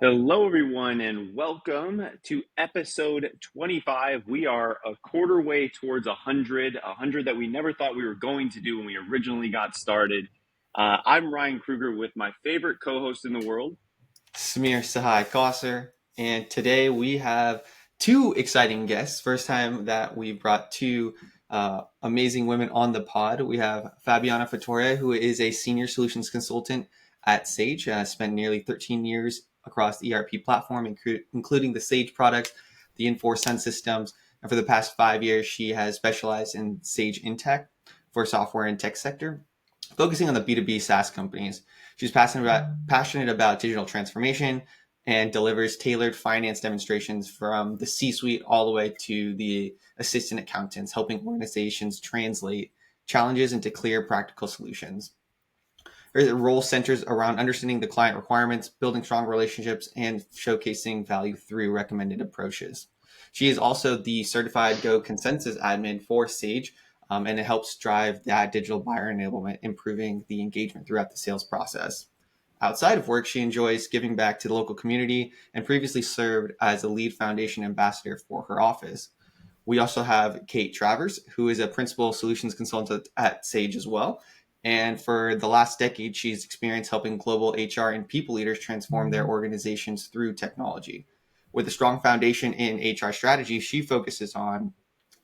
Hello, everyone, and welcome to episode 25. We are a quarter way towards 100, 100 that we never thought we were going to do when we originally got started. I'm Ryan Kruger with my favorite co-host in the world, Samir Sahai Kosser, and today we have two exciting guests. First time that we brought two amazing women on the pod. We have Fabiana Fattore, who is a senior solutions consultant at Sage, spent nearly 13 years across the ERP platform, including the Sage products, the Infor systems, and for the past 5 years, she has specialized in Sage InTech for software and tech sector, focusing on the B2B SaaS companies. She's passionate about digital transformation and delivers tailored finance demonstrations from the C-suite all the way to the assistant accountants, helping organizations translate challenges into clear, practical solutions. Her role centers around understanding the client requirements, building strong relationships, and showcasing value through recommended approaches. She is also the certified Go consensus admin for Sage, and it helps drive that digital buyer enablement, improving the engagement throughout the sales process. Outside of work, she enjoys giving back to the local community and previously served as a lead foundation ambassador for her office. We also have Kate Travers, who is a principal solutions consultant at Sage as well. And for the last decade, she's experienced helping global HR and people leaders transform their organizations through technology. With a strong foundation in HR strategy, she focuses on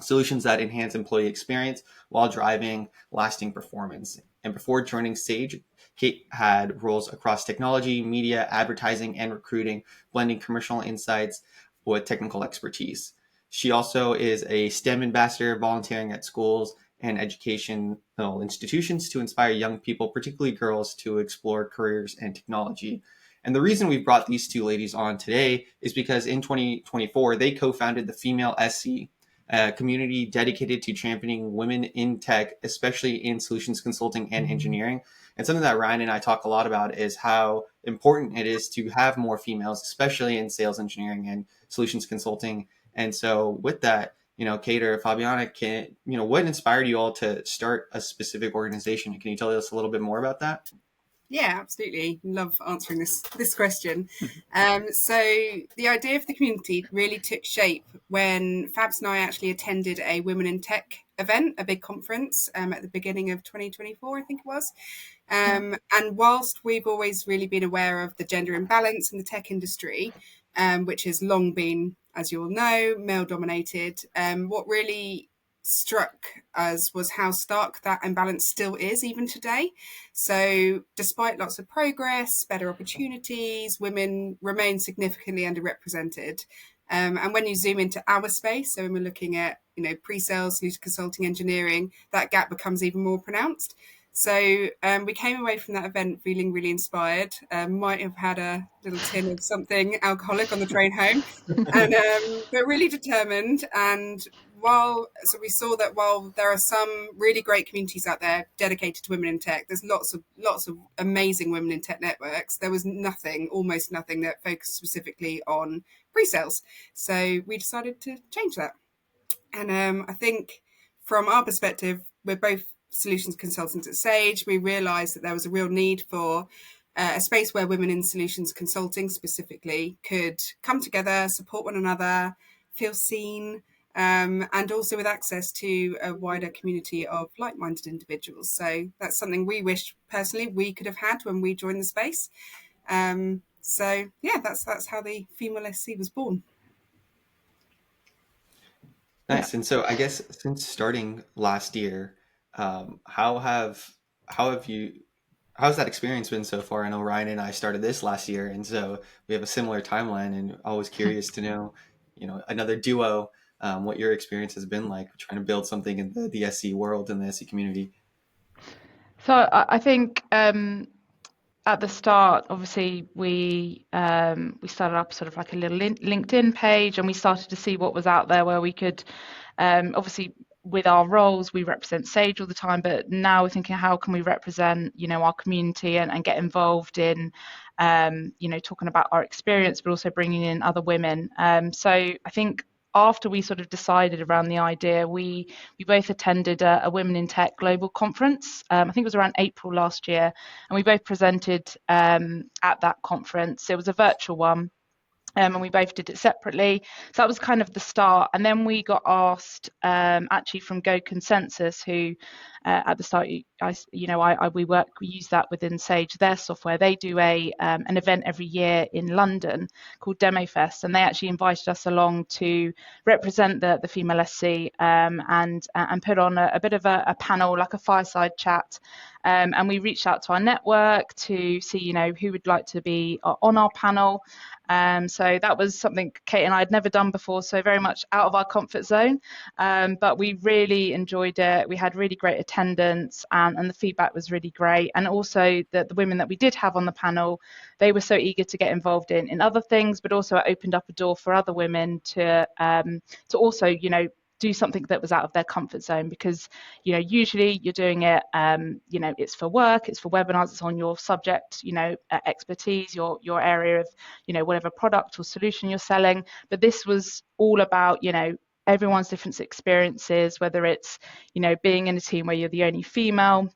solutions that enhance employee experience while driving lasting performance. And before joining Sage, Kate had roles across technology, media, advertising, and recruiting, blending commercial insights with technical expertise. She also is a STEM ambassador, volunteering at schools and educational institutions to inspire young people, particularly girls, to explore careers and technology. And the reason we brought these two ladies on today is because in 2024, they co-founded the Female SC, a community dedicated to championing women in tech, especially in solutions consulting and engineering. And something that Ryan and I talk a lot about is how important it is to have more females, especially in sales engineering and solutions consulting. And so with that, Kate or Fabiana, what inspired you all to start a specific organization? Can you tell us a little bit more about that? Yeah, absolutely. Love answering this question. So the idea of the community really took shape when Fabs and I actually attended a Women in Tech event, a big conference at the beginning of 2024, I think it was. And whilst we've always really been aware of the gender imbalance in the tech industry, which has long been, as you all know, male dominated, what really struck us was how stark that imbalance still is even today. So despite lots of progress, better opportunities, women remain significantly underrepresented. And when you zoom into our space, so when we're looking at pre-sales, solution consulting, engineering, that gap becomes even more pronounced. So we came away from that event feeling really inspired. Might have had a little tin of something alcoholic on the train home, and but really determined. And we saw that while there are some really great communities out there dedicated to women in tech, there's lots of amazing women in tech networks. There was almost nothing that focused specifically on pre-sales. So we decided to change that. And I think from our perspective, we're both solutions consultants at Sage. We realized that there was a real need for a space where women in solutions consulting specifically could come together, support one another, feel seen, and also with access to a wider community of like-minded individuals. So that's something we wish personally we could have had when we joined the space. So yeah, that's how the Female SC was born. Nice. And so I guess since starting last year, how's that experience been so far? I know Ryan and I started this last year, and so we have a similar timeline, and always curious to know, another duo, what your experience has been like trying to build something in the SC world and the SC community. So I think at the start, obviously we started up sort of like a little LinkedIn page, and we started to see what was out there where we could obviously with our roles we represent Sage all the time, but now we're thinking how can we represent our community and get involved in talking about our experience, but also bringing in other women. So I think after we sort of decided around the idea, we both attended a Women in Tech global conference. I think it was around April last year, and we both presented at that conference. It was a virtual one. And we both did it separately. So that was kind of the start. And then we got asked, actually from Go Consensus, who at the start, we use that within Sage, their software. They do an event every year in London called Demo Fest, and they actually invited us along to represent the female SC and put on a bit of a panel, like a fireside chat. And we reached out to our network to see, who would like to be on our panel. So that was something Kate and I had never done before, so very much out of our comfort zone. But we really enjoyed it. We had really great attendance, and the feedback was really great. And also the women that we did have on the panel, they were so eager to get involved in other things, but also it opened up a door for other women to also, do something that was out of their comfort zone, because usually you're doing it it's for work, it's for webinars, it's on your subject expertise, your area of whatever product or solution you're selling. But this was all about everyone's different experiences, whether it's being in a team where you're the only female,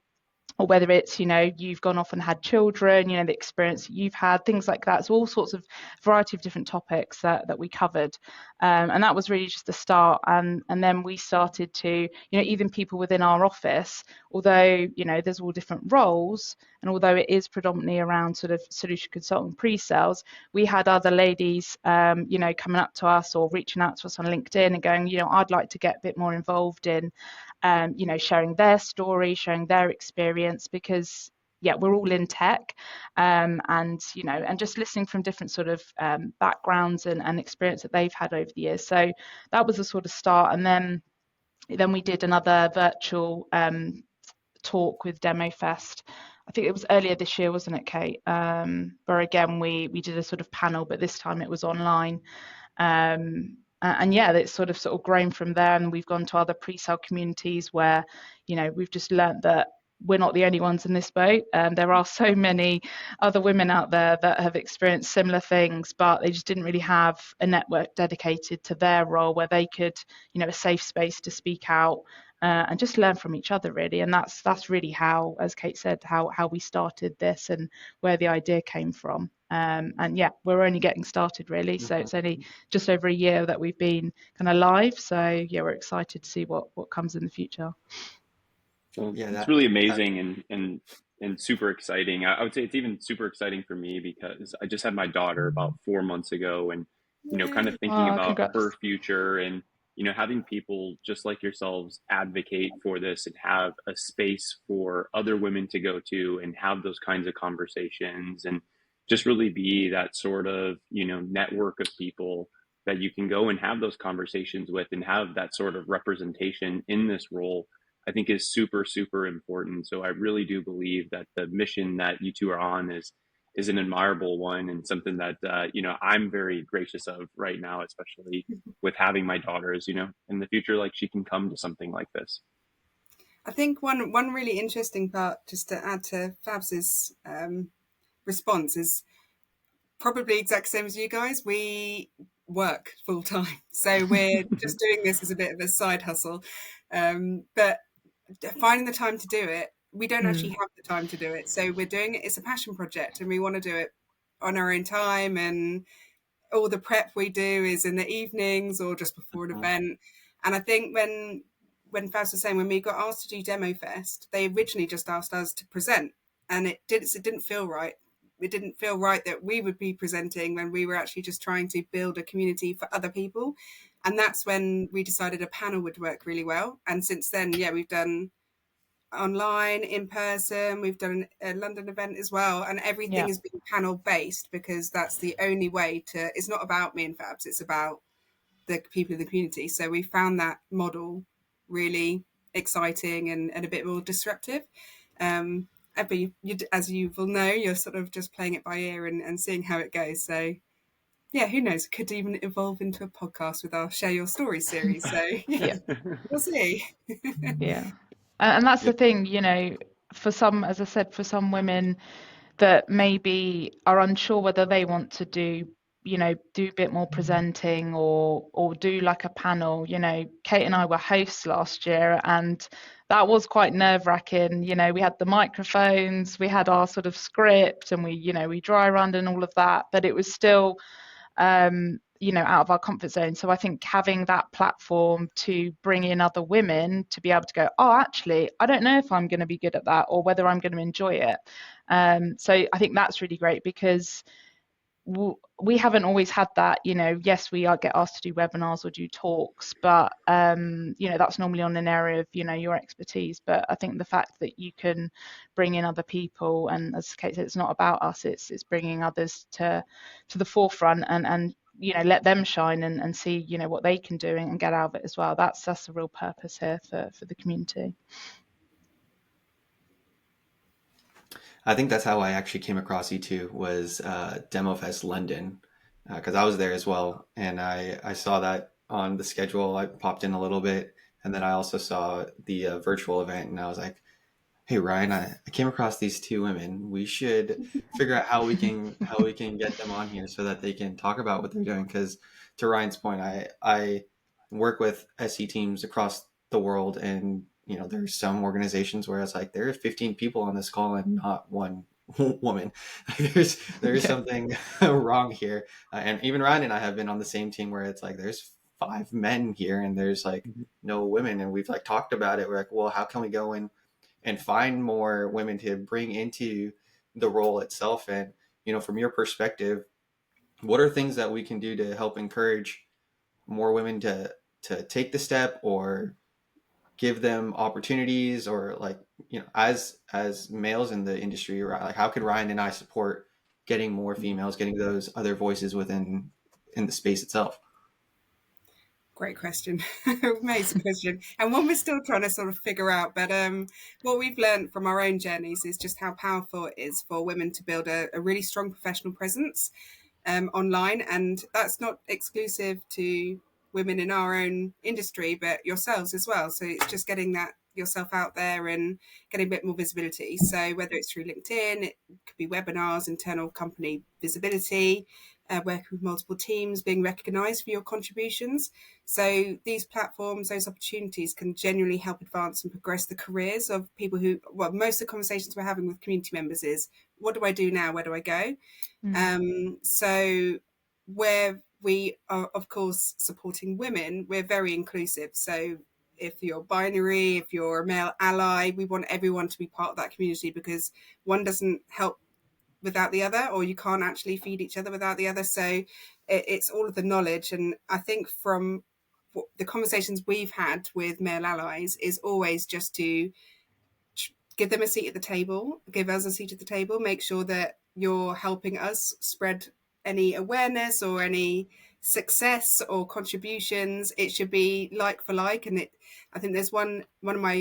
or whether it's you've gone off and had children, the experience that you've had, things like that. So all sorts of variety of different topics that we covered, and that was really just the start. And then we started to even people within our office, although there's all different roles, and although it is predominantly around sort of solution consultant pre-sales, we had other ladies coming up to us or reaching out to us on LinkedIn and going, I'd like to get a bit more involved in sharing their story, sharing their experience, because we're all in tech, and just listening from different sort of backgrounds and experience that they've had over the years. So that was a sort of start. And then we did another virtual talk with Demo Fest. I think it was earlier this year, wasn't it, Kate? Where again we did a sort of panel, but this time it was online. And it's sort of grown from there, and we've gone to other pre-sale communities where we've just learnt that we're not the only ones in this boat. There are so many other women out there that have experienced similar things, but they just didn't really have a network dedicated to their role where they could a safe space to speak out and just learn from each other, really. And that's really how, as Kate said, how we started this and where the idea came from. We're only getting started, really. So it's only just over a year that we've been kind of live. So we're excited to see what comes in the future. Well, it's really amazing and super exciting. I would say it's even super exciting for me because I just had my daughter about 4 months ago, and kind of thinking about congrats. her future, and having people just like yourselves advocate for this and have a space for other women to go to and have those kinds of conversations, and just really be that sort of network of people that you can go and have those conversations with and have that sort of representation in this role, I think is super, super important. So I really do believe that the mission that you two are on is an admirable one, and something that I'm very gracious of right now, especially with having my daughters. In the future, like, she can come to something like this. I think one really interesting part, just to add to Fabs's response, is probably exact same as you guys. We work full time, so we're just doing this as a bit of a side hustle, but finding the time to do it, we don't actually have the time to do it. So we're doing it, it's a passion project, and we want to do it on our own time, and all the prep we do is in the evenings or just before an event. And I think when Fabs was saying, when we got asked to do Demo Fest, they originally just asked us to present, and it didn't feel right. It didn't feel right that we would be presenting when we were actually just trying to build a community for other people. And that's when we decided a panel would work really well. And since then, we've done online, in person, we've done a London event as well. And everything has been panel based, because that's the only way to, it's not about me and Fabs, it's about the people in the community. So we found that model really exciting and a bit more disruptive. But you, as you will know, you're sort of just playing it by ear and seeing how it goes. So who knows? It could even evolve into a podcast with our Share Your Story series. So we'll see. And that's the thing, for some, as I said, for some women that maybe are unsure whether they want to do do a bit more presenting or do like a panel. Kate and I were hosts last year, and that was quite nerve-wracking. We had the microphones, we had our sort of script, and we dry run and all of that, but it was still out of our comfort zone. So I think having that platform to bring in other women to be able to go, oh, actually, I don't know if I'm going to be good at that or whether I'm going to enjoy it. So I think that's really great, because we haven't always had that. Yes, we get asked to do webinars or do talks, but that's normally on an area of your expertise. But I think the fact that you can bring in other people, and as Kate said, it's not about us, it's bringing others to the forefront and let them shine and see what they can do and get out of it as well. That's the real purpose here for the community. I think that's how I actually came across you two, was Demo Fest London, because I was there as well, and I saw that on the schedule. I popped in a little bit, and then I also saw the virtual event, and I was like, hey Ryan, I came across these two women. We should figure out how we can get them on here so that they can talk about what they're doing. Because to Ryan's point, I work with SE teams across the world, and there's some organizations where it's like there are 15 people on this call and not one woman. There's something wrong here. And even Ryan and I have been on the same team where it's like there's 5 men here and there's like no women, and we've like talked about it. We're like, well, how can we go in and find more women to bring into the role itself? And from your perspective, what are things that we can do to help encourage more women to take the step, or give them opportunities, or like as males in the industry, right? Like how could Ryan and I support getting more females, getting those other voices in the space itself? Great question. Amazing question. And one we're still trying to sort of figure out. But what we've learned from our own journeys is just how powerful it is for women to build a really strong professional presence online. And that's not exclusive to women in our own industry, but yourselves as well. So it's just getting that yourself out there and getting a bit more visibility. So whether it's through LinkedIn, it could be webinars, internal company visibility, working with multiple teams, being recognised for your contributions. So these platforms, those opportunities can genuinely help advance and progress the careers of people who, most of the conversations we're having with community members is, what do I do now? Where do I go? So where we are, of course, supporting women, we're very inclusive. So if you're binary, if you're a male ally, we want everyone to be part of that community, because one doesn't help without the other, or you can't actually feed each other without the other. So it's all of the knowledge. And I think from the conversations we've had with male allies is always just to give them a seat at the table, give us a seat at the table, make sure that you're helping us spread any awareness or any success or contributions. It should be like for like. And I think there's one of my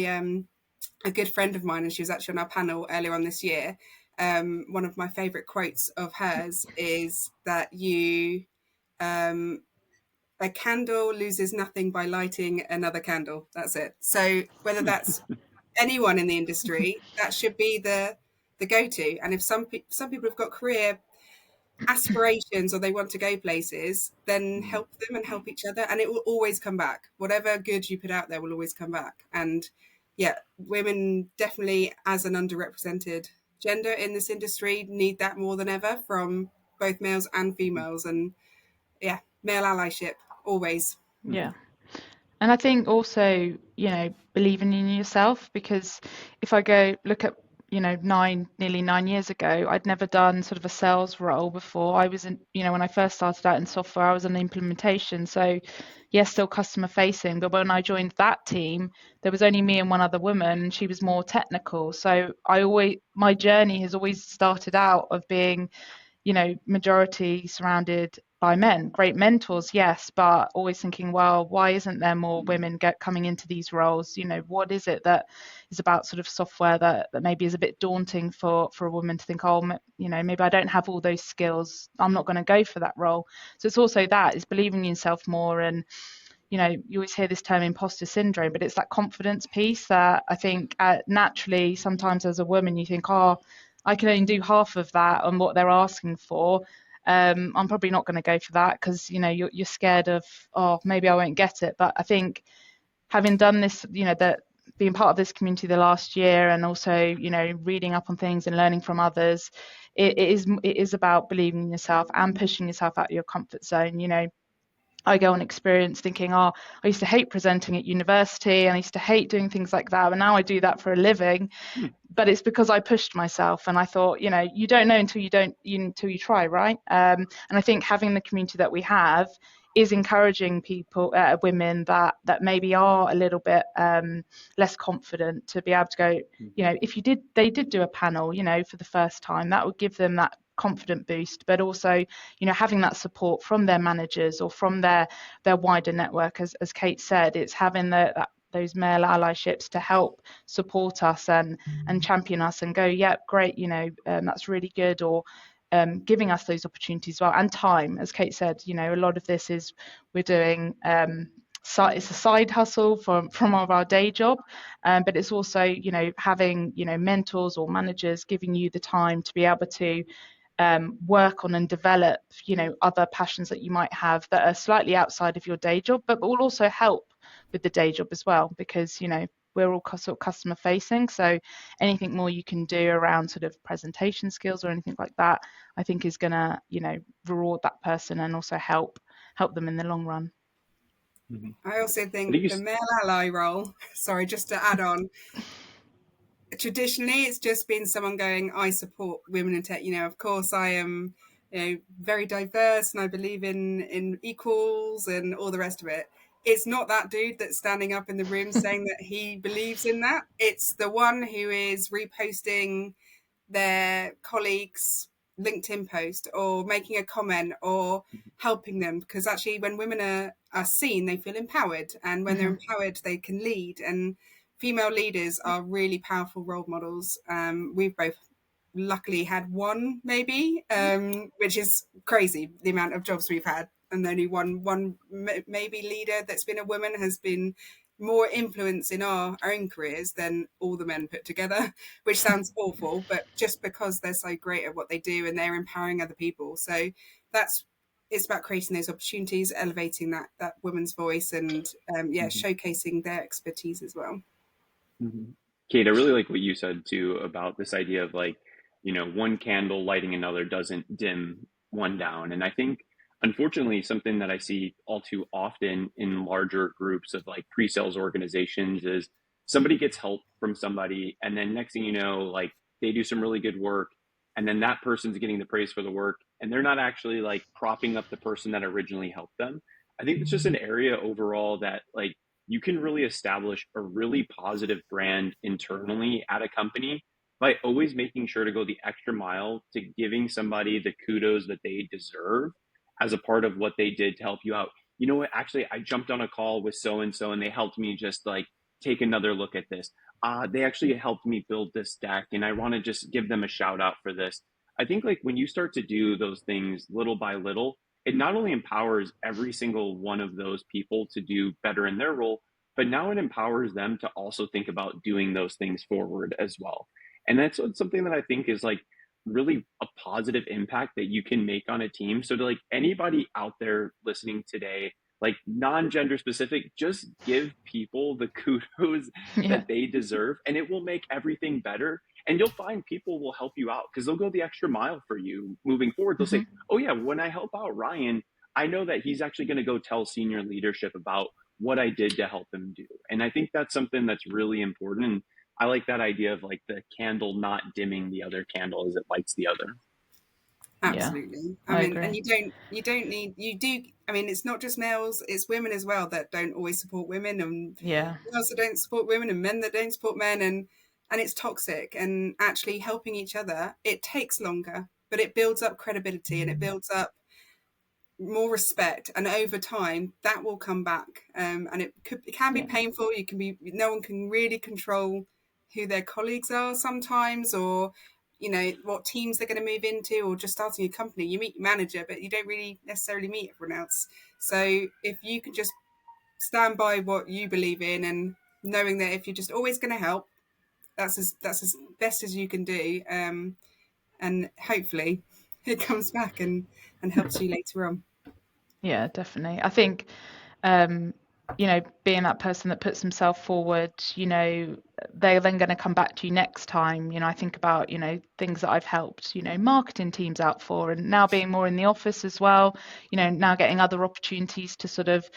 a good friend of mine, and she was actually on our panel earlier on this year. One of my favorite quotes of hers is that a candle loses nothing by lighting another candle. That's it. So whether that's anyone in the industry, that should be the go-to. And if some people have got career aspirations or they want to go places, then help them and help each other, and it will always come back. Whatever good you put out there will always come back. And yeah, women definitely, as an underrepresented gender in this industry, need that more than ever from both males and females. And yeah, male allyship always. Yeah. And I think also, believing in yourself, because if I go look at, nearly 9 years ago, I'd never done sort of a sales role before. I was in, when I first started out in software, I was in implementation. So yes, still customer facing. But when I joined that team, there was only me and one other woman, and she was more technical. So my journey has always started out of being, majority surrounded by men. Great mentors, yes, but always thinking, well, why isn't there more women coming into these roles? What is it that is about sort of software that maybe is a bit daunting for a woman to think, oh, maybe I don't have all those skills, I'm not going to go for that role. So it's also that, is believing in yourself more. And you always hear this term imposter syndrome, but it's that confidence piece that I think naturally sometimes as a woman you think, oh, I can only do half of that on what they're asking for. I'm probably not going to go for that because, you know, you're scared of, oh, maybe I won't get it. But I think having done this, you know, that being part of this community the last year, and also, you know, reading up on things and learning from others, it is about believing in yourself and pushing yourself out of your comfort zone. You know, I go on experience thinking, oh, I used to hate presenting at university and I used to hate doing things like that, and now I do that for a living. But it's because I pushed myself, and I thought, you know, you don't know until you try, right? And I think having the community that we have is encouraging people, women that maybe are a little bit less confident, to be able to go, you know, if they did do a panel, you know, for the first time, that would give them that confident boost. But also, you know, having that support from their managers or from their wider network, as Kate said, it's having those male allyships to help support us and champion us and go, yeah, great, you know, that's really good, or giving us those opportunities as well, and time. As Kate said, you know, a lot of this is we're doing it's a side hustle from our day job, but it's also, you know, having, you know, mentors or managers giving you the time to be able to work on and develop, you know, other passions that you might have that are slightly outside of your day job, but will also help with the day job as well, because, you know, we're all sort of customer facing, so anything more you can do around sort of presentation skills or anything like that, I think is gonna, you know, reward that person and also help them in the long run. I also I think think the male ally role, sorry, just to add on, traditionally it's just been someone going, I support women in tech. You know, of course I am, you know, very diverse and I believe in equals and all the rest of it. It's not that dude that's standing up in the room saying that he believes in that. It's the one who is reposting their colleagues' LinkedIn post or making a comment or helping them, because actually when women are seen, they feel empowered, and when they're empowered, they can lead. And female leaders are really powerful role models. We've both luckily had one, maybe, which is crazy, the amount of jobs we've had, and only one maybe leader that's been a woman has been more influence in our own careers than all the men put together, which sounds awful, but just because they're so great at what they do and they're empowering other people. So it's about creating those opportunities, elevating that woman's voice, and showcasing their expertise as well. Kate, I really like what you said too about this idea of, like, you know, one candle lighting another doesn't dim one down. And I think, unfortunately, something that I see all too often in larger groups of like pre-sales organizations is somebody gets help from somebody, and then next thing you know, like, they do some really good work, and then that person's getting the praise for the work, and they're not actually like propping up the person that originally helped them. I think it's just an area overall that, like, you can really establish a really positive brand internally at a company by always making sure to go the extra mile to giving somebody the kudos that they deserve as a part of what they did to help you out. You know what? Actually, I jumped on a call with so and so, and they helped me just like take another look at this. They actually helped me build this deck, and I want to just give them a shout out for this. I think, like, when you start to do those things little by little, it not only empowers every single one of those people to do better in their role, but now it empowers them to also think about doing those things forward as well. And that's something that I think is like really a positive impact that you can make on a team. So to, like, anybody out there listening today, like, non-gender specific, just give people the kudos that they deserve, and it will make everything better. And you'll find people will help you out because they'll go the extra mile for you moving forward. They'll say, oh yeah, when I help out Ryan, I know that he's actually going to go tell senior leadership about what I did to help him do. And I think that's something that's really important. And I like that idea of, like, the candle not dimming the other candle as it lights the other. Absolutely. Yeah, I mean, agree. and you do, I mean, it's not just males, it's women as well that don't always support women, and girls that don't support women, and men that don't support men, and it's toxic. And actually helping each other, it takes longer, but it builds up credibility and it builds up more respect, and over time that will come back. And it can be painful. No one can really control who their colleagues are sometimes, or, you know, what teams they're going to move into, or just starting a company. You meet your manager, but you don't really necessarily meet everyone else. So if you can just stand by what you believe in, and knowing that if you're just always going to help, that's as best as you can do. And hopefully it comes back and helps you later on. Yeah, definitely. I think being that person that puts themselves forward, they're then going to come back to you next time. I think about, things that I've helped, marketing teams out for, and now being more in the office as well, now getting other opportunities to sort of,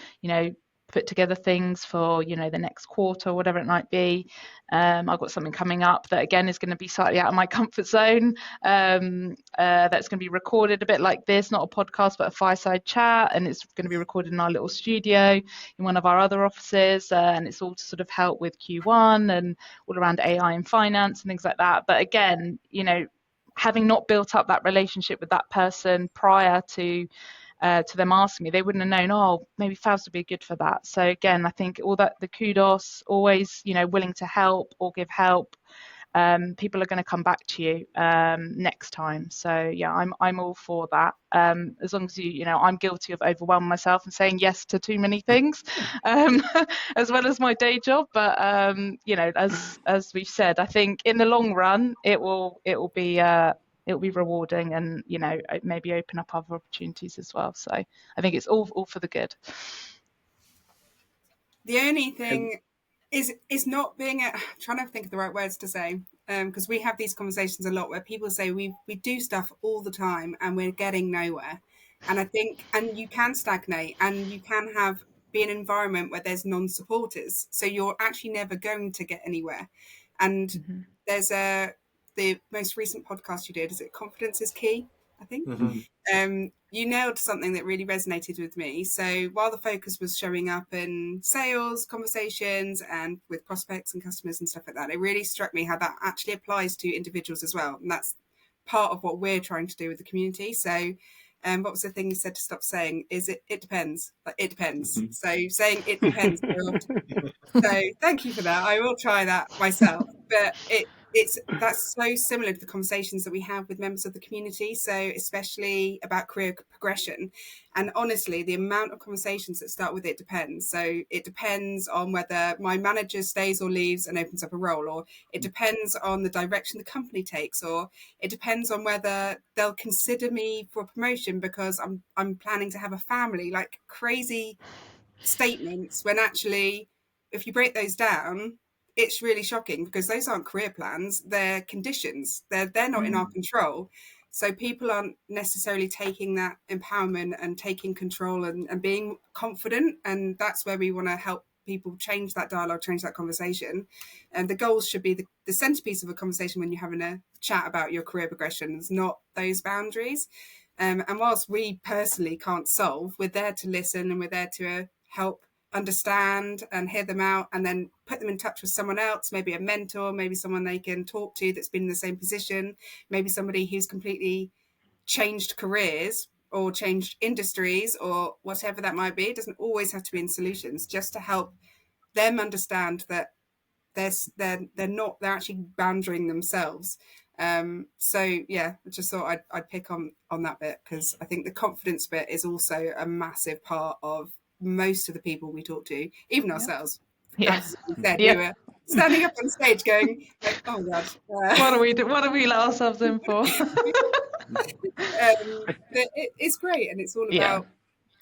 put together things for, the next quarter, whatever it might be. I've got something coming up that again is going to be slightly out of my comfort zone. That's going to be recorded a bit like this, not a podcast, but a fireside chat, and it's going to be recorded in our little studio in one of our other offices, and it's all to sort of help with Q1 and all around AI and finance and things like that. But again, having not built up that relationship with that person prior to them asking me, they wouldn't have known, oh, maybe Favs would be good for that. So again, I think all that, the kudos, always, willing to help or give help, people are going to come back to you next time. So yeah, I'm all for that. As long as I'm guilty of overwhelming myself and saying yes to too many things, as well as my day job. But as we've said, I think in the long run, it will be rewarding, and maybe open up other opportunities as well. So I think it's all for the good. The only thing is not being trying to think of the right words to say, because we have these conversations a lot where people say we do stuff all the time and we're getting nowhere. And I think, and you can stagnate, and you can be an environment where there's non-supporters, so you're actually never going to get anywhere. And there's the most recent podcast you did, is it Confidence is Key, I think? You nailed something that really resonated with me. So while the focus was showing up in sales conversations and with prospects and customers and stuff like that, it really struck me how that actually applies to individuals as well. And that's part of what we're trying to do with the community. So what was the thing you said to stop saying? Is it depends. Like, it depends. So saying it depends very often. So thank you for that. I will try that myself. But that's so similar to the conversations that we have with members of the community. So especially about career progression. And honestly, the amount of conversations that start with it depends. So it depends on whether my manager stays or leaves and opens up a role, or it depends on the direction the company takes, or it depends on whether they'll consider me for a promotion because I'm planning to have a family. Like, crazy statements, when actually, if you break those down, it's really shocking, because those aren't career plans, they're conditions. They're not in our control. So people aren't necessarily taking that empowerment and taking control and being confident. And that's where we want to help people change that dialogue, change that conversation. And the goals should be the centerpiece of a conversation when you're having a chat about your career progressions, not those boundaries. And whilst we personally can't solve, we're there to listen, and we're there to help understand and hear them out, and then put them in touch with someone else, maybe a mentor, maybe someone they can talk to that's been in the same position, maybe somebody who's completely changed careers or changed industries or whatever that might be. It doesn't always have to be in solutions, just to help them understand that they're actually boundarying themselves. So yeah, I just thought I'd pick on that bit, because I think the confidence bit is also a massive part of most of the people we talk to, even ourselves. As you said, we were standing up on stage going like, oh god, what do we let ourselves in for? but it's great, and it's all about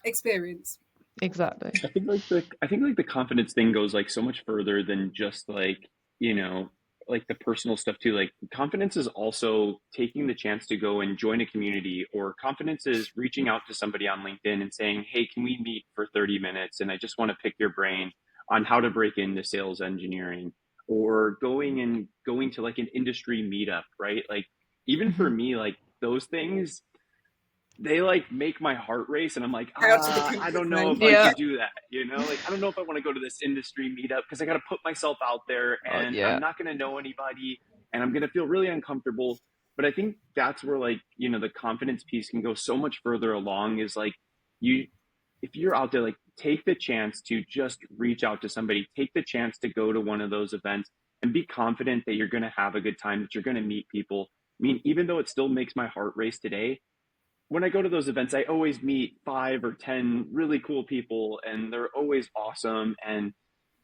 experience. Exactly. I think the confidence thing goes like so much further than just like, like the personal stuff too. Like, confidence is also taking the chance to go and join a community, or confidence is reaching out to somebody on LinkedIn and saying, hey, can we meet for 30 minutes? And I just want to pick your brain on how to break into sales engineering, or going to like an industry meetup, right? Like, even for me, like, those things, they like make my heart race, and I'm like, I don't know if I should do that. Like, I don't know if I want to go to this industry meetup, because I got to put myself out there, and I'm not going to know anybody, and I'm going to feel really uncomfortable. But I think that's where, like, the confidence piece can go so much further along, is like, if you're out there, like, take the chance to just reach out to somebody, take the chance to go to one of those events, and be confident that you're going to have a good time, that you're going to meet people. I mean, even though it still makes my heart race today, when I go to those events, I always meet 5 or 10 really cool people, and they're always awesome. And,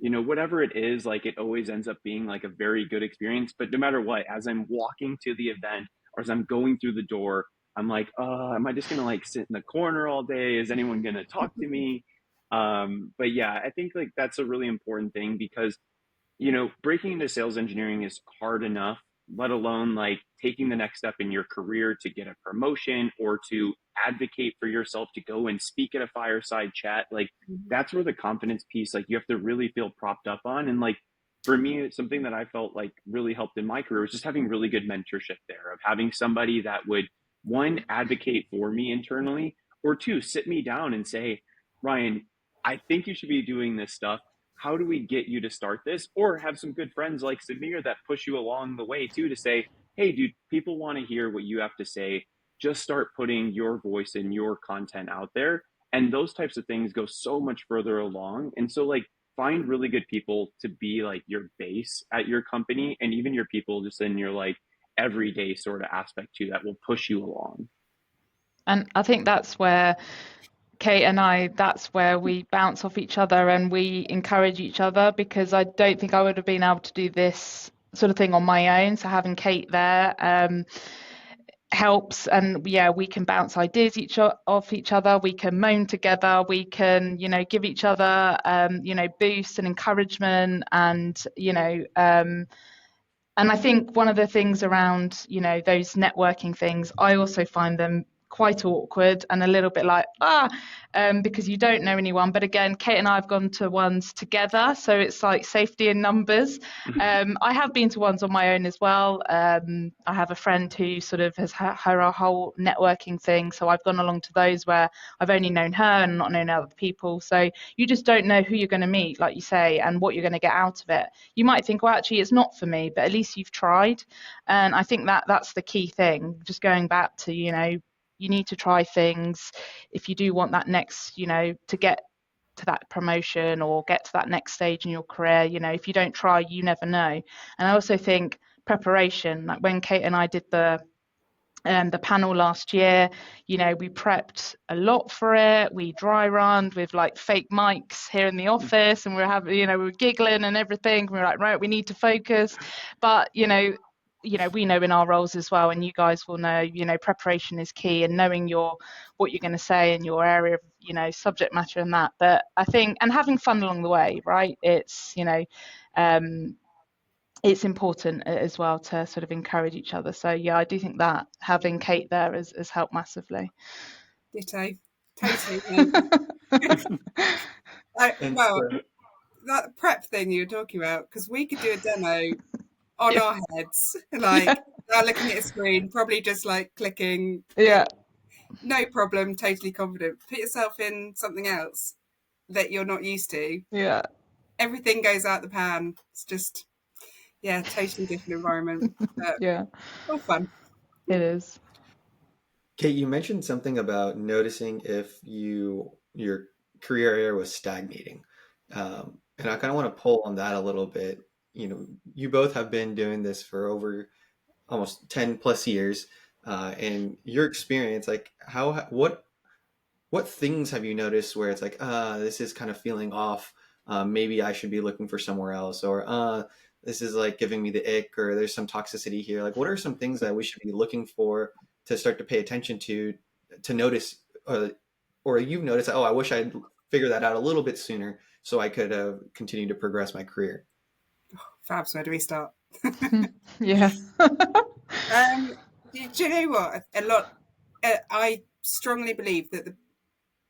whatever it is, like, it always ends up being like a very good experience. But no matter what, as I'm walking to the event, or as I'm going through the door, I'm like, am I just gonna like sit in the corner all day? Is anyone gonna talk to me? But yeah, I think like that's a really important thing because breaking into sales engineering is hard enough, let alone like taking the next step in your career to get a promotion or to advocate for yourself to go and speak at a fireside chat. Like that's where the confidence piece, like you have to really feel propped up on. And like for me, it's something that I felt like really helped in my career was just having really good mentorship there, of having somebody that would, one, advocate for me internally, or two, sit me down and say, Ryan, I think you should be doing this stuff. How do we get you to start this? Or have some good friends like Samir that push you along the way too, to say, hey, dude, people want to hear what you have to say. Just start putting your voice and your content out there. And those types of things go so much further along. And so, like, find really good people to be like your base at your company, and even your people just in your like everyday sort of aspect too, that will push you along. And I think that's where Kate and I, that's where we bounce off each other and we encourage each other, because I don't think I would have been able to do this sort of thing on my own. So having Kate there helps, and yeah, we can bounce ideas off each other. We can moan together. We can, give each other, boost and encouragement, and and I think one of the things around, those networking things, I also find them quite awkward and a little bit like, because you don't know anyone. But again, Kate and I have gone to ones together, so it's like safety in numbers. I have been to ones on my own as well. I have a friend who sort of has her whole networking thing, so I've gone along to those where I've only known her and not known other people. So you just don't know who you're going to meet, like you say, and what you're going to get out of it. You might think, well, actually, it's not for me, but at least you've tried. And I think that's the key thing. Just going back to, you need to try things if you do want that next, to get to that promotion or get to that next stage in your career. If you don't try, you never know. And I also think preparation, like when Kate and I did the panel last year, we prepped a lot for it. We dry runned with like fake mics here in the office, and we were having, we were giggling and everything. We were like, right, we need to focus. But we know in our roles as well, and you guys will know, preparation is key, and knowing what you're going to say in your area of, subject matter and that. But I think, and having fun along the way, right? It's, it's important as well to sort of encourage each other. So yeah, I do think that having Kate there has helped massively. Ditto. Totally. That prep thing you were talking about, because we could do a demo on our heads, like now looking at a screen, probably just like clicking. Yeah. No problem, totally confident. Put yourself in something else that you're not used to. Yeah. Everything goes out the pan. It's just, totally different environment. But yeah. All fun. It is. Kate, you mentioned something about noticing if your career area was stagnating. And I kind of want to pull on that a little bit. You both have been doing this for over almost 10 plus years. And your experience, like what things have you noticed where it's like, this is kind of feeling off. Maybe I should be looking for somewhere else, or this is like giving me the ick, or there's some toxicity here. Like, what are some things that we should be looking for to start to pay attention to notice, or you've noticed, I wish I'd figured that out a little bit sooner so I could continue to progress my career? Fabs, where do we start? Yeah. Do you know what? I strongly believe that the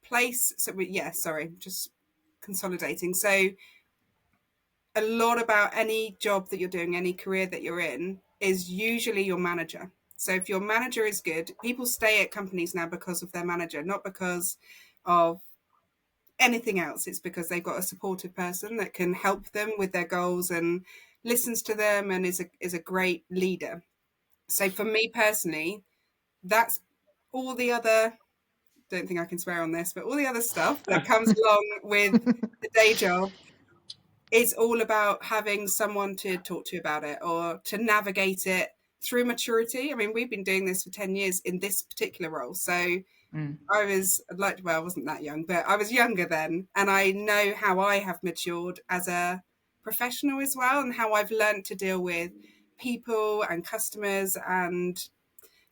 place. Just consolidating. So a lot about any job that you're doing, any career that you're in, is usually your manager. So if your manager is good, people stay at companies now because of their manager, not because of anything else. It's because they've got a supportive person that can help them with their goals and listens to them and is a great leader. So for me personally, that's all the other, don't think I can swear on this, but all the other stuff that comes along with the day job is all about having someone to talk to about it or to navigate it through maturity. I mean, we've been doing this for 10 years in this particular role. So I wasn't that young, but I was younger then. And I know how I have matured as a professional as well, and how I've learned to deal with people and customers and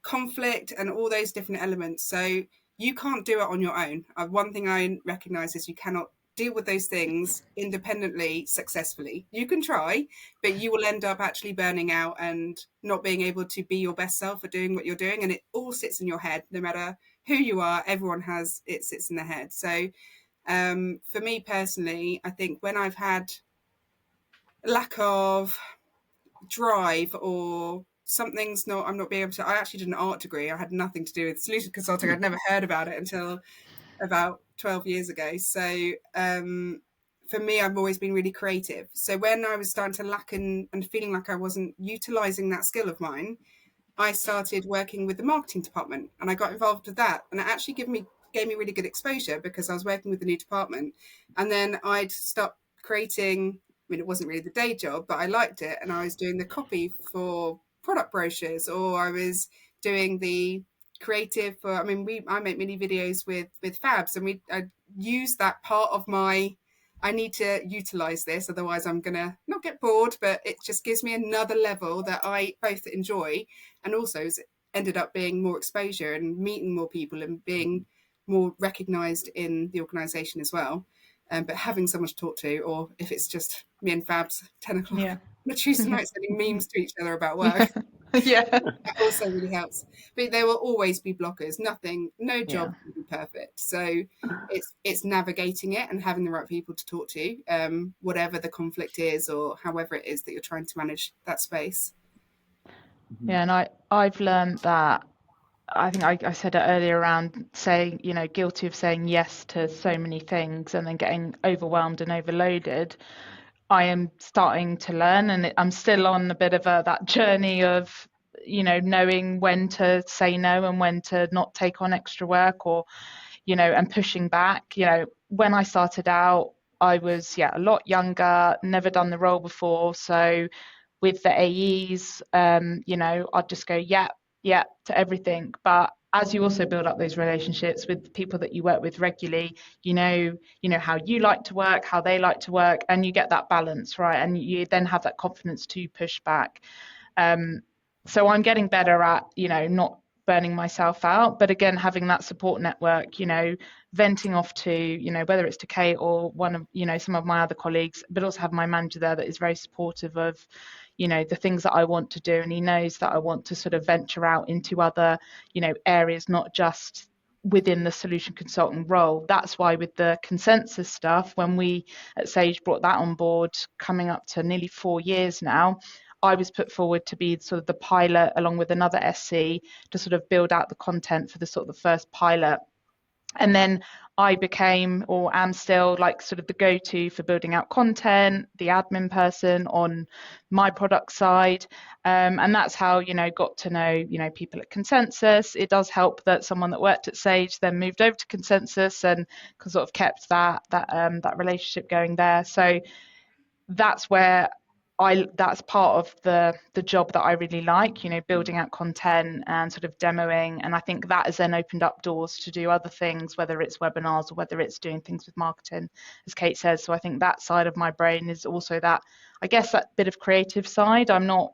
conflict and all those different elements. So you can't do it on your own. One thing I recognize is you cannot deal with those things independently successfully. You can try, but you will end up actually burning out and not being able to be your best self at doing what you're doing. And it all sits in your head, no matter who you are. Everyone has, it sits in their head. So for me personally, I think when I've had lack of drive or something's not, I'm not being able to, I actually did an art degree. I had nothing to do with solution consulting. I'd never heard about it until about 12 years ago. So for me, I've always been really creative. So when I was starting to lack and feeling like I wasn't utilizing that skill of mine, I started working with the marketing department and I got involved with that. And it actually gave me really good exposure because I was working with the new department. And then I'd start creating, I mean, it wasn't really the day job, but I liked it. And I was doing the copy for product brochures, or I was doing the creative for, I mean, I make mini videos with Fabs, and I use that part of my, I need to utilize this, otherwise I'm gonna not get bored, but it just gives me another level that I both enjoy, and also has ended up being more exposure and meeting more people and being more recognized in the organization as well. But having someone to talk to, or if it's just me and Fabs 10 o'clock on a Tuesday night sending memes to each other about work, that also really helps. But there will always be blockers. No job will be perfect. So it's navigating it and having the right people to talk to, whatever the conflict is or however it is that you're trying to manage that space. Yeah, and I've learned that. I think I said it earlier around saying, guilty of saying yes to so many things and then getting overwhelmed and overloaded. I am starting to learn, and I'm still on a bit of that journey of, knowing when to say no and when to not take on extra work, or, and pushing back. When I started out, I was, a lot younger, never done the role before. So with the AEs, I'd just go, yeah to everything. But as you also build up those relationships with people that you work with regularly, you know how you like to work, how they like to work, and you get that balance, right? And you then have that confidence to push back. So I'm getting better at, not burning myself out, but again, having that support network, venting off to, whether it's to Kate or one of, some of my other colleagues, but also have my manager there that is very supportive of, the things that I want to do. And he knows that I want to sort of venture out into other, areas, not just within the solution consultant role. That's why with the consensus stuff, when we at Sage brought that on board, coming up to nearly 4 years now, I was put forward to be sort of the pilot along with another SC to sort of build out the content for the sort of the first pilot. And then I became, or am still, like sort of the go-to for building out content, the admin person on my product side. And that's how, got to know, people at Consensus. It does help that someone that worked at Sage then moved over to Consensus and sort of kept that relationship going there. So that's where that's part of the job that I really like, building out content and sort of demoing. And I think that has then opened up doors to do other things, whether it's webinars or whether it's doing things with marketing, as Kate says. So I think that side of my brain is also that, I guess, that bit of creative side. I'm not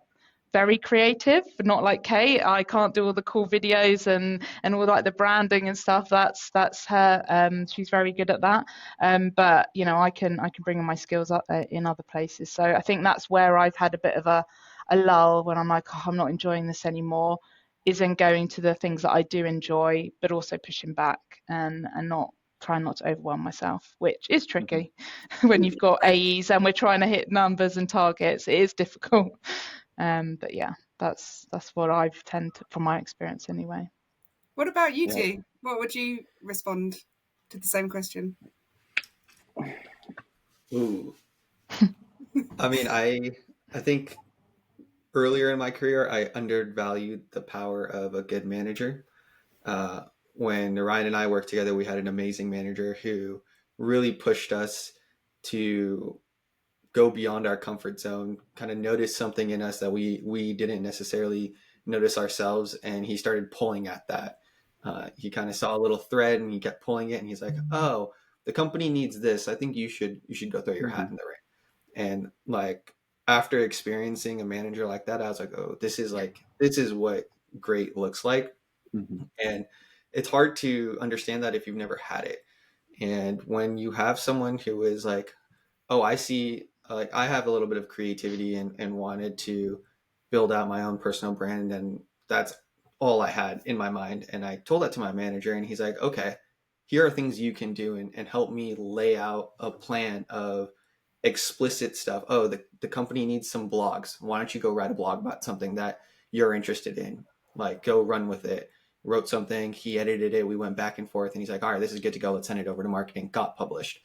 very creative, but not like Kate. I can't do all the cool videos and all like the branding and stuff. That's her. She's very good at that. But I can bring in my skills up in other places. So I think that's where I've had a bit of a lull when I'm like, I'm not enjoying this anymore, is in going to the things that I do enjoy, but also pushing back and not trying not to overwhelm myself, which is tricky when you've got AEs and we're trying to hit numbers and targets. It is difficult. But yeah, that's what I've tend to, from my experience anyway. What about you two? What would you respond to the same question? Ooh. I mean, I think earlier in my career, I undervalued the power of a good manager. When Ryan and I worked together, we had an amazing manager who really pushed us to go beyond our comfort zone, kind of notice something in us that we didn't necessarily notice ourselves. And he started pulling at that. He kind of saw a little thread and he kept pulling it, and he's like, oh, the company needs this. I think you should go throw your hat in the ring. And like, after experiencing a manager like that, I was like, oh, this is what great looks like. Mm-hmm. And it's hard to understand that if you've never had it. And when you have someone who is like, oh, I see, like I have a little bit of creativity and wanted to build out my own personal brand. And that's all I had in my mind. And I told that to my manager, and he's like, okay, here are things you can do, and help me lay out a plan of explicit stuff. Oh, the company needs some blogs. Why don't you go write a blog about something that you're interested in? Like, go run with it. Wrote something, he edited it, we went back and forth, and he's like, all right, this is good to go. Let's send it over to marketing. Got published.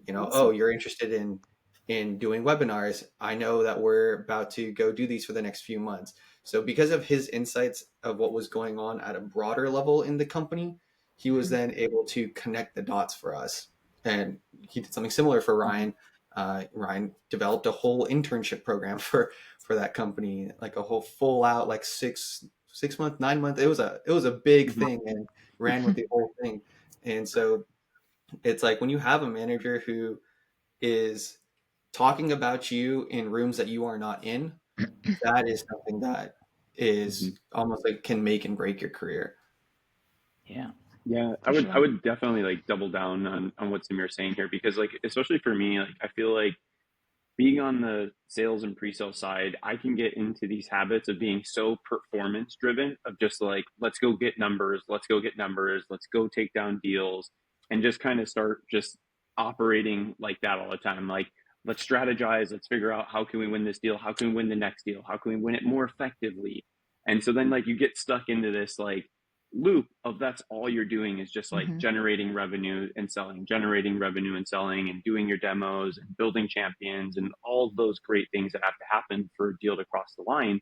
Awesome. Oh, you're interested in doing webinars. I know that we're about to go do these for the next few months. So because of his insights of what was going on at a broader level in the company, he was then able to connect the dots for us. And he did something similar for Ryan. Ryan developed a whole internship program for that company, like a whole full out, like 6 month, 9 month. It was a big thing, and ran with the whole thing. And so it's like when you have a manager who is talking about you in rooms that you are not in, that is something that is almost like can make and break your career. Yeah. Yeah, For I sure. would definitely like double down on what Samir's saying here, because like especially for me, like I feel like being on the sales and pre-sale side, I can get into these habits of being so performance driven, of just like, let's go get numbers, let's go get numbers, let's go take down deals, and just kind of start just operating like that all the time. Like, let's strategize, let's figure out how can we win this deal, how can we win the next deal, how can we win it more effectively. And so then like you get stuck into this like loop of that's all you're doing is just like generating revenue and selling, generating revenue and selling, and doing your demos and building champions and all of those great things that have to happen for a deal to cross the line.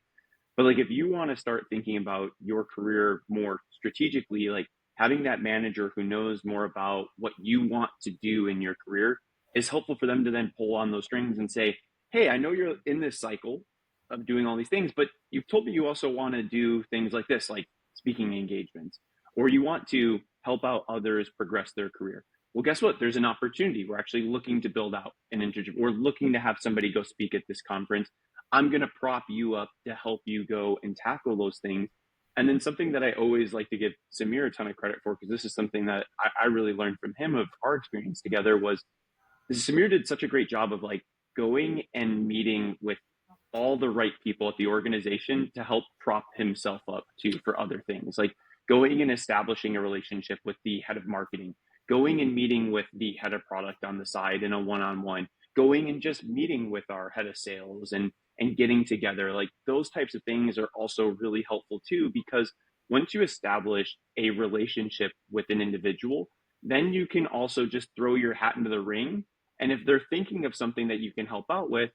But like if you want to start thinking about your career more strategically, like having that manager who knows more about what you want to do in your career is helpful for them to then pull on those strings and say, hey, I know you're in this cycle of doing all these things, but you've told me you also want to do things like this, like speaking engagements, or you want to help out others progress their career. Well, guess what? There's an opportunity. We're actually looking to build out an internship. We're looking to have somebody go speak at this conference. I'm going to prop you up to help you go and tackle those things. And then something that I always like to give Samir a ton of credit for, because this is something that I really learned from him of our experience together, was Samir did such a great job of like going and meeting with all the right people at the organization to help prop himself up to for other things, like going and establishing a relationship with the head of marketing, going and meeting with the head of product on the side in a one-on-one, going and just meeting with our head of sales and getting together. Like those types of things are also really helpful too, because once you establish a relationship with an individual, then you can also just throw your hat into the ring. And if they're thinking of something that you can help out with,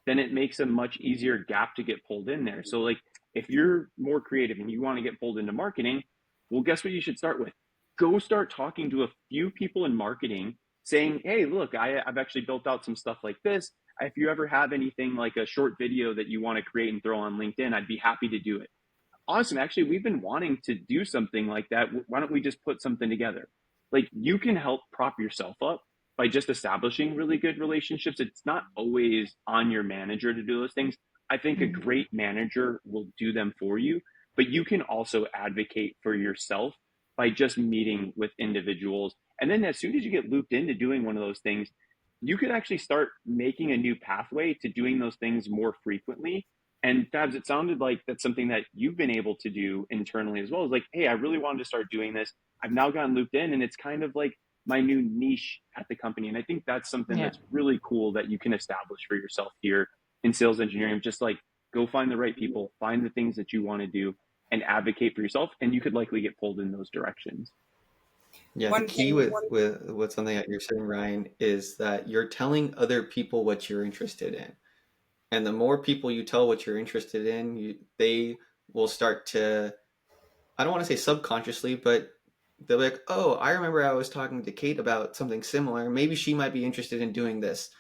then it makes a much easier gap to get pulled in there. So like if you're more creative and you want to get pulled into marketing, well, guess what you should start with? Go start talking to a few people in marketing saying, hey, look, I've actually built out some stuff like this. If you ever have anything like a short video that you want to create and throw on LinkedIn, I'd be happy to do it. Awesome. Actually, we've been wanting to do something like that. Why don't we just put something together? Like you can help prop yourself up by just establishing really good relationships. It's not always on your manager to do those things. I think a great manager will do them for you, but you can also advocate for yourself by just meeting with individuals. And then as soon as you get looped into doing one of those things, you could actually start making a new pathway to doing those things more frequently. And Fabs, it sounded like that's something that you've been able to do internally as well. It's like, hey, I really wanted to start doing this. I've now gotten looped in, and it's kind of like my new niche at the company. And I think that's something that's really cool that you can establish for yourself here in sales engineering. Just like go find the right people, find the things that you want to do, and advocate for yourself. And you could likely get pulled in those directions. Yeah, the key with something that you're saying, Ryan, is that you're telling other people what you're interested in. And the more people you tell what you're interested in, they will start to, I don't want to say subconsciously, but they're like, oh, I remember I was talking to Kate about something similar. Maybe she might be interested in doing this.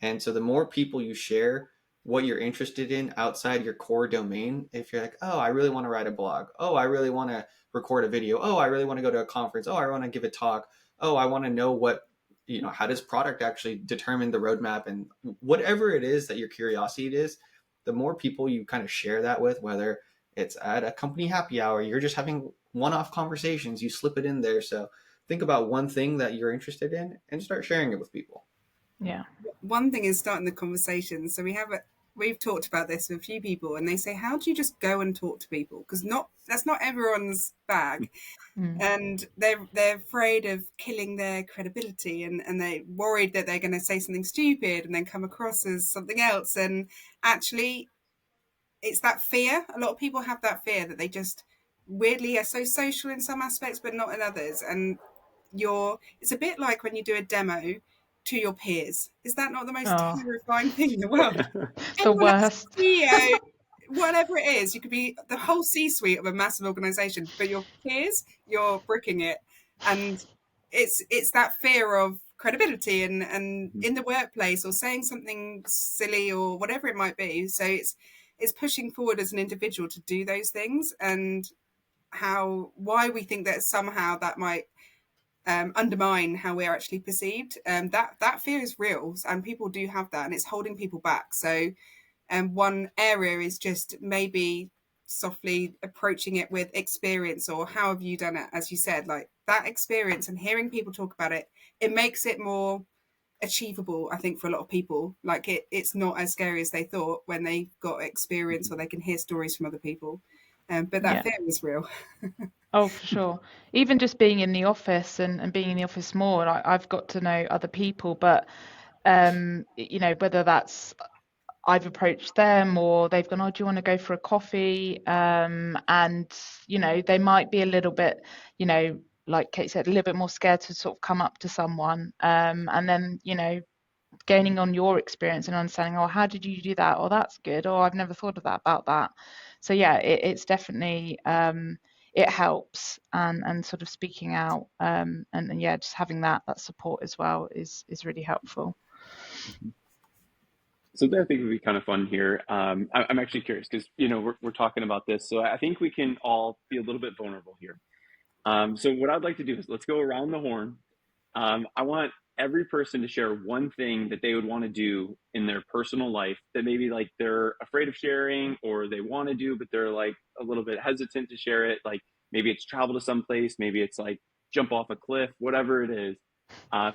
And so the more people you share what you're interested in outside your core domain, if you're like, oh, I really want to write a blog. Oh, I really want to record a video. Oh, I really want to go to a conference. Oh, I want to give a talk. Oh, I want to know how does product actually determine the roadmap, and whatever it is that your curiosity is, the more people you kind of share that with, whether it's at a company happy hour. You're just having one-off conversations. You slip it in there. So think about one thing that you're interested in and start sharing it with people. Yeah. One thing is starting the conversation. So we've talked about this with a few people, and they say, how do you just go and talk to people? Because that's not everyone's bag. And they're afraid of killing their credibility, and they're worried that they're going to say something stupid and then come across as something else. And actually, it's that fear. A lot of people have that fear that they just weirdly are so social in some aspects but not in others. And it's a bit like when you do a demo to your peers. Is that not the most terrifying thing in the world? The worst. CEO, whatever it is, you could be the whole C-suite of a massive organization, but your peers, you're bricking it. And it's that fear of credibility and in the workplace, or saying something silly or whatever it might be. So it's pushing forward as an individual to do those things, and why we think that somehow that might undermine how we're actually perceived. That fear is real, and people do have that, and it's holding people back. So one area is just maybe softly approaching it with experience, or how have you done it? As you said, like that experience and hearing people talk about it, it makes it more achievable, I think, for a lot of people. Like it's not as scary as they thought when they got experience, or they can hear stories from other people. But that fear is real. Oh, for sure. Even just being in the office and being in the office more, I've got to know other people, but whether that's I've approached them or they've gone, oh, do you want to go for a coffee? And they might be a little bit, like Kate said, a little bit more scared to sort of come up to someone. And then, gaining on your experience and understanding, oh, how did you do that? Oh, that's good. Oh, I've never thought of that about that. So yeah, it's definitely it helps, and sort of speaking out, and yeah, just having that support as well is really helpful. So that I think would be kind of fun here. I'm actually curious because we're talking about this, so I think we can all be a little bit vulnerable here. So what I'd like to do is let's go around the horn. I want every person to share one thing that they would want to do in their personal life that maybe like they're afraid of sharing, or they want to do but they're like a little bit hesitant to share it. Like maybe it's travel to some place, maybe it's like jump off a cliff, whatever it is.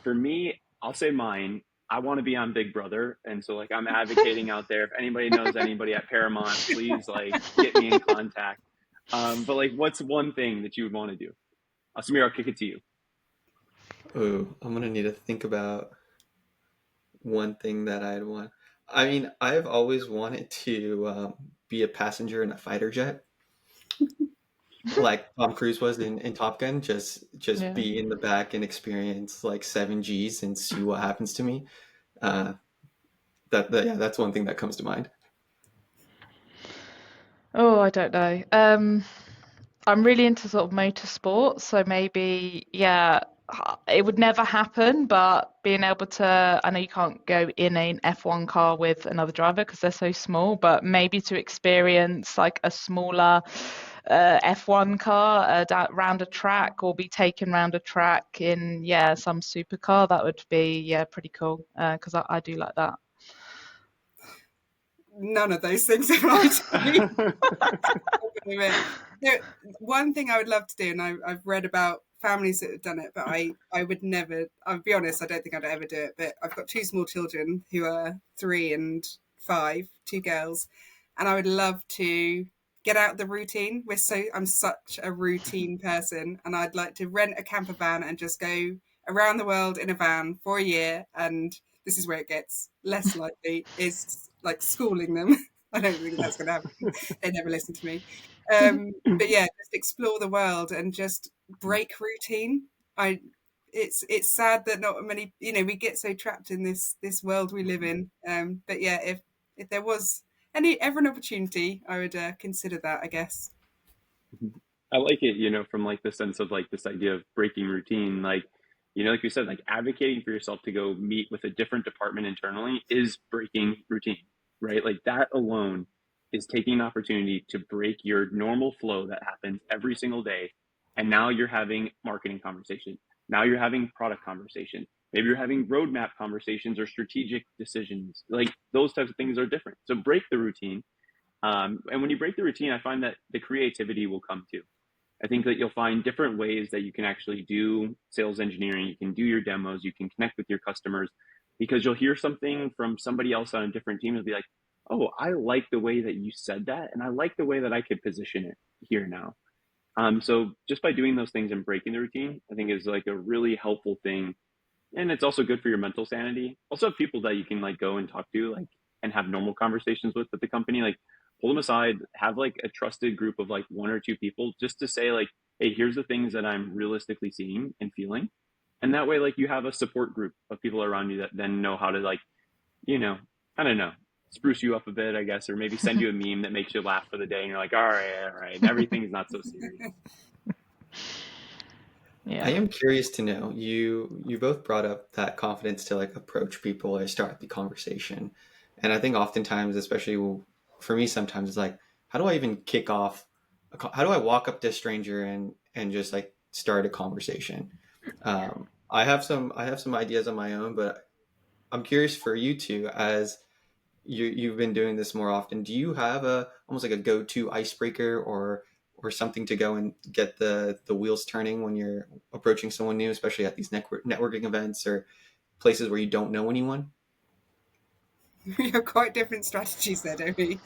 For me, I'll say mine. I want to be on Big Brother, and so like I'm advocating out there. If anybody knows anybody at Paramount, please like get me in contact. But like, what's one thing that you would want to do? Samir, I'll kick it to you. Oh, I'm gonna need to think about one thing that I'd want. I mean, I've always wanted to be a passenger in a fighter jet, like Tom Cruise was in Top Gun. Just be in the back and experience like 7 Gs and see what happens to me. That's one thing that comes to mind. Oh, I don't know. I'm really into sort of motorsport, so maybe, yeah, it would never happen, but being able to, I know you can't go in an F1 car with another driver because they're so small, but maybe to experience like a smaller F1 car round a track, or be taken round a track in, some supercar, that would be, pretty cool, because I do like that. None of those things apply to me. One thing I would love to do, and I've read about families that have done it, but I would never, I'll be honest, I don't think I'd ever do it. But I've got 2 small children who are 3 and 5, 2 girls, and I would love to get out of the routine. I'm such a routine person, and I'd like to rent a camper van and just go around the world in a van for a year. And this is where it gets less likely, is like schooling them. I don't think that's going to happen. They never listen to me. But yeah, just explore the world and just break routine. It's sad that not many, we get so trapped in this world we live in. But yeah, if there was ever an opportunity, I would consider that, I guess. I like it, from like the sense of like this idea of breaking routine, like, like you said, like advocating for yourself to go meet with a different department internally is breaking routine, right? Like that alone is taking an opportunity to break your normal flow that happens every single day. And now you're having marketing conversation. Now you're having product conversation. Maybe you're having roadmap conversations or strategic decisions. Like those types of things are different. So break the routine. And when you break the routine, I find that the creativity will come too. I think that you'll find different ways that you can actually do sales engineering. You can do your demos, you can connect with your customers, because you'll hear something from somebody else on a different team and be like, oh, I like the way that you said that. And I like the way that I could position it here now. So just by doing those things and breaking the routine, I think is like a really helpful thing. And it's also good for your mental sanity. Also have people that you can like go and talk to, like, and have normal conversations with at the company. Like, pull them aside, have like a trusted group of like one or two people just to say like, hey, here's the things that I'm realistically seeing and feeling. And that way, like, you have a support group of people around you that then know how to, like, I don't know, spruce you up a bit, I guess, or maybe send you a meme that makes you laugh for the day. And you're like, all right, everything's not so serious. Yeah. I am curious to know, you both brought up that confidence to like approach people or start the conversation. And I think oftentimes, especially for me, sometimes it's like, how do I even kick off? How do I walk up to a stranger and just like start a conversation? I have some ideas on my own, but I'm curious for you two, as you've been doing this more often. Do you have almost like a go-to icebreaker or something to go and get the wheels turning when you're approaching someone new, especially at these networking events or places where you don't know anyone? We have quite different strategies there, don't we?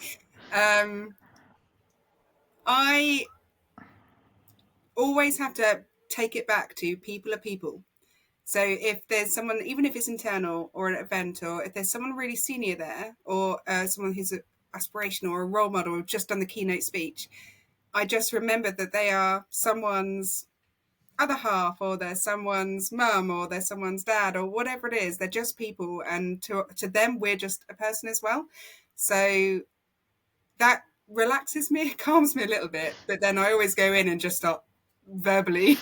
I always have to take it back to people are people. So if there's someone, even if it's internal or an event, or if there's someone really senior there, or someone who's aspirational or a role model, or just done the keynote speech, I just remember that they are someone's other half, or they're someone's mum, or they're someone's dad, or whatever it is. They're just people, and to them, we're just a person as well. So that relaxes me, it calms me a little bit. But then I always go in and just start verbally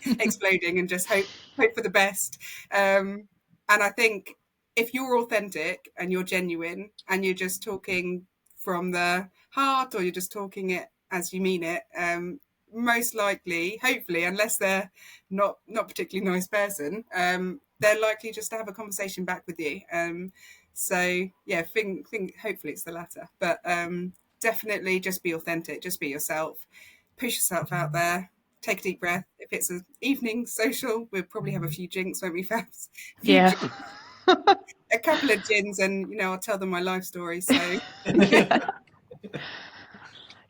exploding and just hope for the best. And I think if you're authentic and you're genuine and you're just talking from the heart, or you're just talking it as you mean it, most likely, hopefully, unless they're not particularly nice person, they're likely just to have a conversation back with you. So yeah, think hopefully it's the latter, but definitely just be authentic, just be yourself, push yourself out there, take a deep breath. If it's an evening social, we'll probably have a few drinks, won't we, Fabs? Yeah. A couple of gins, and I'll tell them my life story. So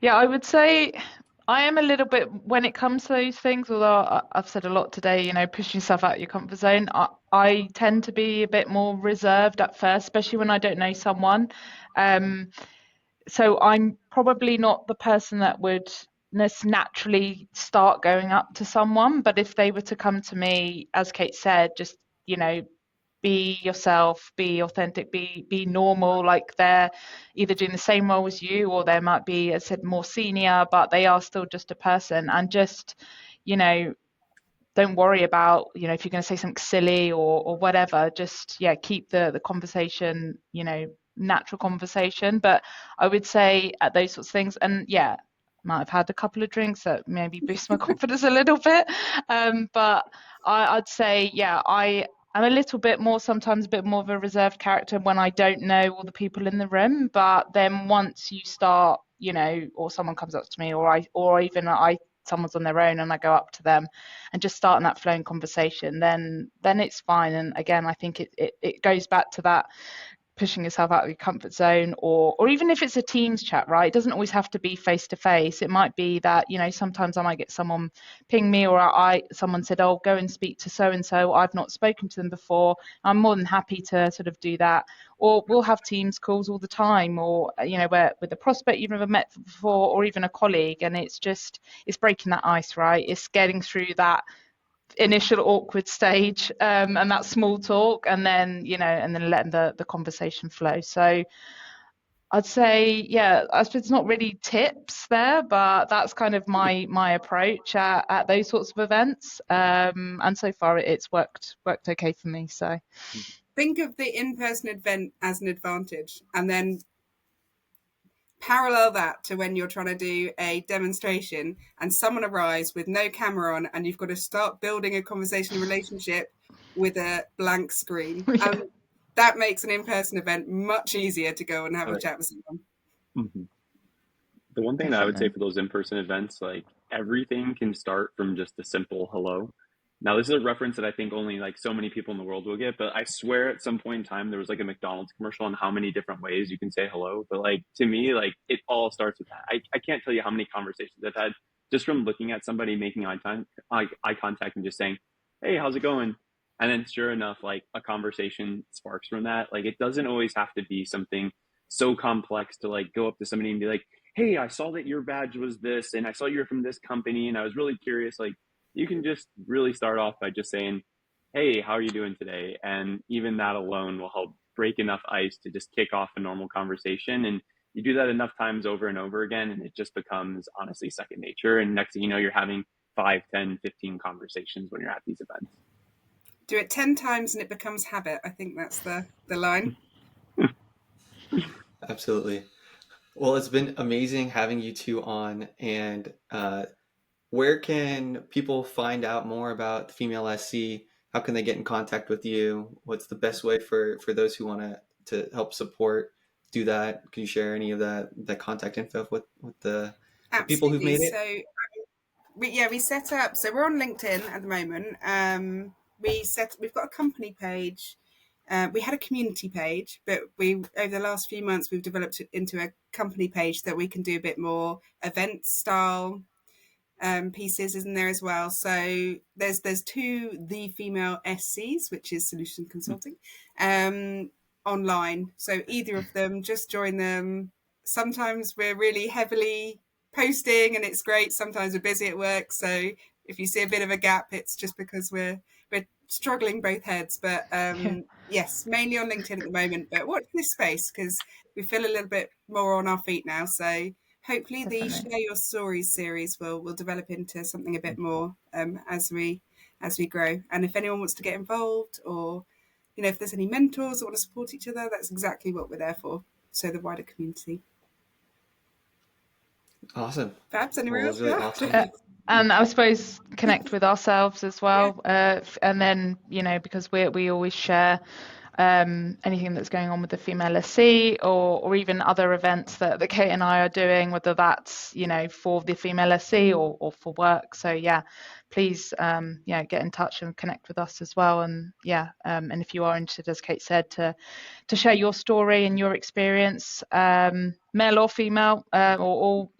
Yeah, I would say I am a little bit, when it comes to those things, although I've said a lot today, pushing yourself out of your comfort zone, I tend to be a bit more reserved at first, especially when I don't know someone. So I'm probably not the person that would naturally start going up to someone, but if they were to come to me, as Kate said, just, be yourself, be authentic, be normal, like they're either doing the same role as you, or they might be, as I said, more senior, but they are still just a person. And just, don't worry about, if you're going to say something silly or whatever, just, keep the conversation, natural conversation. But I would say at those sorts of things, and might have had a couple of drinks that maybe boost my confidence a little bit. But I'd say, I'm a little bit more, sometimes a bit more of a reserved character when I don't know all the people in the room. But then once you start, or someone comes up to me, or even someone's on their own and I go up to them and just starting that flowing conversation, then it's fine. And again, I think it goes back to that pushing yourself out of your comfort zone, or even if it's a Teams chat, right? It doesn't always have to be face to face. It might be that, sometimes I might get someone ping me, or someone said, oh, go and speak to so and so. I've not spoken to them before. I'm more than happy to sort of do that. Or we'll have Teams calls all the time, or where with a prospect you've never met before, or even a colleague, and it's breaking that ice, right? It's getting through that initial awkward stage, and that small talk, and then letting the conversation flow. So I'd say, I suppose it's not really tips there, but that's kind of my approach at those sorts of events, and so far it's worked okay for me. So think of the in-person event as an advantage, and then parallel that to when you're trying to do a demonstration and someone arrives with no camera on, and you've got to start building a conversation relationship with a blank screen. That makes an in-person event much easier to go and have a chat with someone. Mm-hmm. The one thing that I would say Definitely. for those in-person events, like everything can start from just a simple hello. Now, this is a reference that I think only like so many people in the world will get, but I swear at some point in time there was like a McDonald's commercial on how many different ways you can say hello. But like to me, like it all starts with that. I can't tell you how many conversations I've had just from looking at somebody, making eye contact and just saying, "Hey, how's it going?" And then sure enough, like a conversation sparks from that. Like it doesn't always have to be something so complex to like go up to somebody and be like, "Hey, I saw that your badge was this, and I saw you're from this company, and I was really curious." Like, you can just really start off by just saying, "Hey, how are you doing today?" And even that alone will help break enough ice to just kick off a normal conversation. And you do that enough times over and over again, and it just becomes honestly second nature. And next thing you know, you're having 5, 10, 15 conversations when you're at these events. Do it 10 times and it becomes habit. I think that's the line. Absolutely. Well, it's been amazing having you two on. And where can people find out more about the Female SC? How can they get in contact with you? What's the best way for those who want to help support do that? Can you share any of that contact info with the people who've Absolutely. made it? So we set up. So we're on LinkedIn at the moment. We've got a company page. We had a community page, but over the last few months we've developed it into a company page that we can do a bit more event style pieces in there as well. So there's two The Female SCs, which is solution consulting, online. So either of them, just join them. Sometimes we're really heavily posting and it's great. Sometimes we're busy at work. So if you see a bit of a gap, it's just because we're struggling both heads. But yes, mainly on LinkedIn at the moment. But watch this space because we feel a little bit more on our feet now. So hopefully the Definitely. Share Your Stories series will develop into something a bit more as we grow. And if anyone wants to get involved, or if there's any mentors that want to support each other, that's exactly what we're there for. So the wider community. Awesome. Fabs, anywhere Well, it else? was really Yeah. awesome. And I suppose connect with ourselves as well. And then, because we always share anything that's going on with the Female SC or even other events that Kate and I are doing, whether that's, for the Female SC or for work. So yeah, please, get in touch and connect with us as well. And and if you are interested, as Kate said, to share your story and your experience, male or female, or all,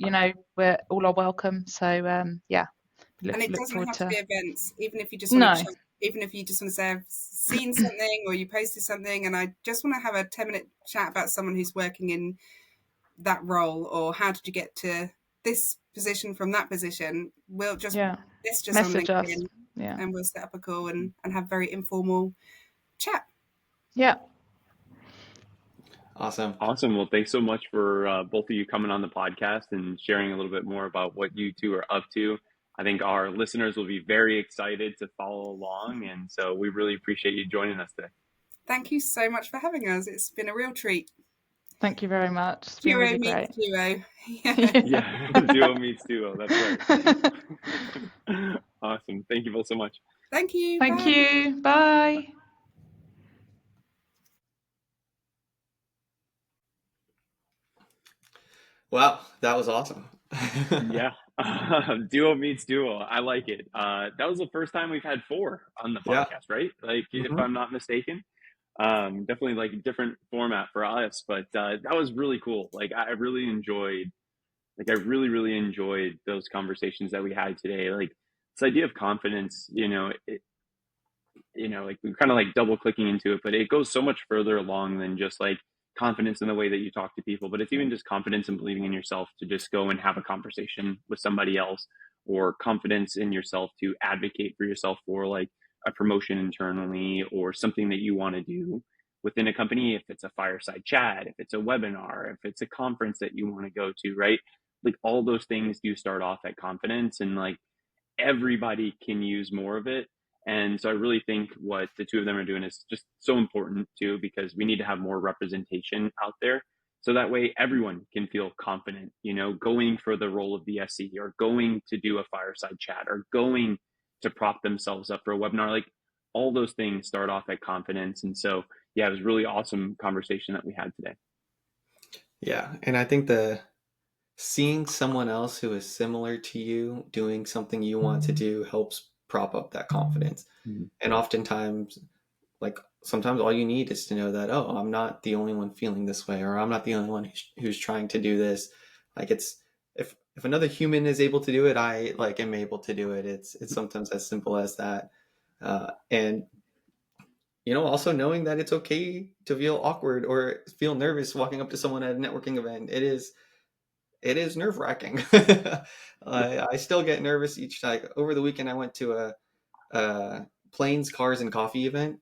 we're all are welcome. So And it look doesn't forward have to to. be events, even if you just want No. to chat, even if you just want to say I've seen something or you posted something and I just want to have a 10-minute chat about someone who's working in that role, or how did you get to this position from that position. We'll just let's just on Message us. LinkedIn Yeah. and we'll set up a call and have very informal chat. Yeah. Awesome. Well, thanks so much for both of you coming on the podcast and sharing a little bit more about what you two are up to. I think our listeners will be very excited to follow along. And so we really appreciate you joining us today. Thank you so much for having us. It's been a real treat. Thank you very much. It's been really great. Duo. Yeah, duo meets duo. That's right. Awesome. Thank you both so much. Thank you. Thank Bye. you. Bye. Wow, that was awesome. Yeah. Duo meets duo. I like it. That was the first time we've had 4 on the Yeah. podcast, right? Like, if Mhm. I'm not mistaken. Definitely like a different format for us, but that was really cool. Like, I really enjoyed, like, I really, really enjoyed those conversations that we had today. Like, this idea of confidence, like we're kind of like double clicking into it, but it goes so much further along than just like confidence in the way that you talk to people, but it's even just confidence in believing in yourself to just go and have a conversation with somebody else, or confidence in yourself to advocate for yourself for like a promotion internally or something that you want to do within a company. If it's a fireside chat, if it's a webinar, if it's a conference that you want to go to, right? Like all those things do start off at confidence, and like everybody can use more of it. And so I really think what the two of them are doing is just so important too, because we need to have more representation out there. So that way everyone can feel confident, going for the role of the SE, or going to do a fireside chat, or going to prop themselves up for a webinar. Like all those things start off at confidence. And so, yeah, it was a really awesome conversation that we had today. Yeah. And I think the seeing someone else who is similar to you doing something you want to do helps prop up that confidence. Mhm. And oftentimes, like sometimes all you need is to know that, oh, I'm not the only one feeling this way, or I'm not the only one who's trying to do this. Like it's, if another human is able to do it, I like am able to do it. It's sometimes as simple as that. And also knowing that it's okay to feel awkward or feel nervous walking up to someone at a networking event. It is nerve wracking. I still get nervous each time. Over the weekend, I went to a planes, cars, and coffee event.